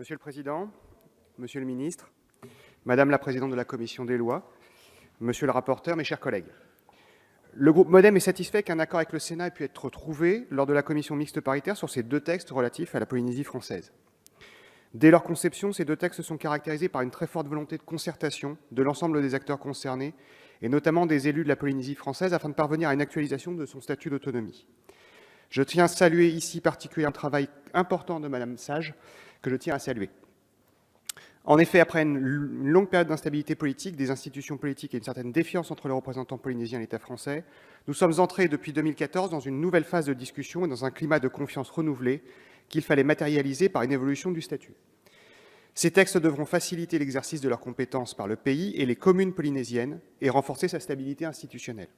Monsieur le Président, Monsieur le Ministre, Madame la Présidente de la Commission des lois, Monsieur le rapporteur, mes chers collègues. Le groupe MODEM est satisfait qu'un accord avec le Sénat ait pu être trouvé lors de la commission mixte paritaire sur ces deux textes relatifs à la Polynésie française. Dès leur conception, ces deux textes sont caractérisés par une très forte volonté de concertation de l'ensemble des acteurs concernés, et notamment des élus de la Polynésie française, afin de parvenir à une actualisation de son statut d'autonomie. Je tiens à saluer ici particulièrement un travail important de Madame Sage, que je tiens à saluer. En effet, après une longue période d'instabilité politique, des institutions politiques et une certaine défiance entre les représentants polynésiens et l'État français, nous sommes entrés depuis 2014 dans une nouvelle phase de discussion et dans un climat de confiance renouvelé qu'il fallait matérialiser par une évolution du statut. Ces textes devront faciliter l'exercice de leurs compétences par le pays et les communes polynésiennes et renforcer sa stabilité institutionnelle.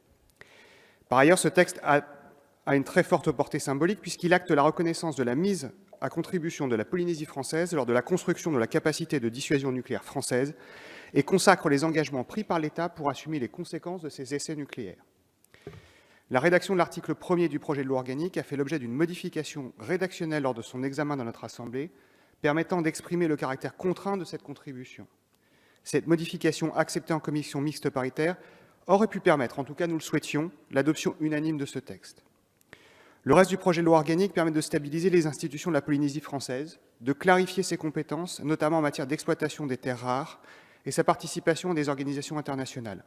Par ailleurs, ce texte a une très forte portée symbolique puisqu'il acte la reconnaissance de la mise à contribution de la Polynésie française lors de la construction de la capacité de dissuasion nucléaire française et consacre les engagements pris par l'État pour assumer les conséquences de ces essais nucléaires. La rédaction de l'article 1er du projet de loi organique a fait l'objet d'une modification rédactionnelle lors de son examen dans notre Assemblée, permettant d'exprimer le caractère contraint de cette contribution. Cette modification acceptée en commission mixte paritaire aurait pu permettre, en tout cas nous le souhaitions, l'adoption unanime de ce texte. Le reste du projet de loi organique permet de stabiliser les institutions de la Polynésie française, de clarifier ses compétences, notamment en matière d'exploitation des terres rares, et sa participation à des organisations internationales.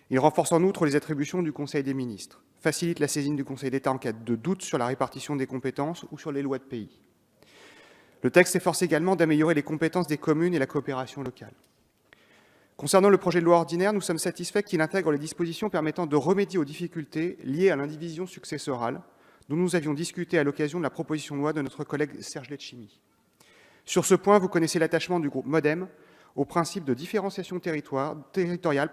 Il renforce en outre les attributions du Conseil des ministres, facilite la saisine du Conseil d'État en cas de doute sur la répartition des compétences ou sur les lois de pays. Le texte s'efforce également d'améliorer les compétences des communes et la coopération locale. Concernant le projet de loi ordinaire, nous sommes satisfaits qu'il intègre les dispositions permettant de remédier aux difficultés liées à l'indivision successorale dont nous avions discuté à l'occasion de la proposition de loi de notre collègue Serge Letchimy. Sur ce point, vous connaissez l'attachement du groupe MODEM au principe de différenciation territoriale,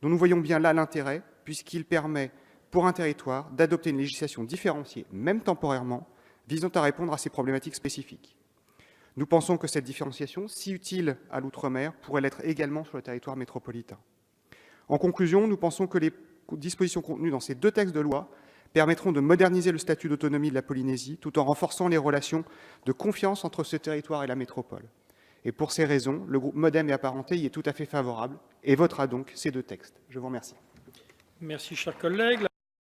dont nous voyons bien là l'intérêt, puisqu'il permet pour un territoire d'adopter une législation différenciée, même temporairement, visant à répondre à ces problématiques spécifiques. Nous pensons que cette différenciation, si utile à l'outre-mer, pourrait l'être également sur le territoire métropolitain. En conclusion, nous pensons que les dispositions contenues dans ces deux textes de loi permettront de moderniser le statut d'autonomie de la Polynésie, tout en renforçant les relations de confiance entre ce territoire et la métropole. Et pour ces raisons, le groupe MODEM et apparentés y est tout à fait favorable et votera donc ces deux textes. Je vous remercie. Merci, chers collègues.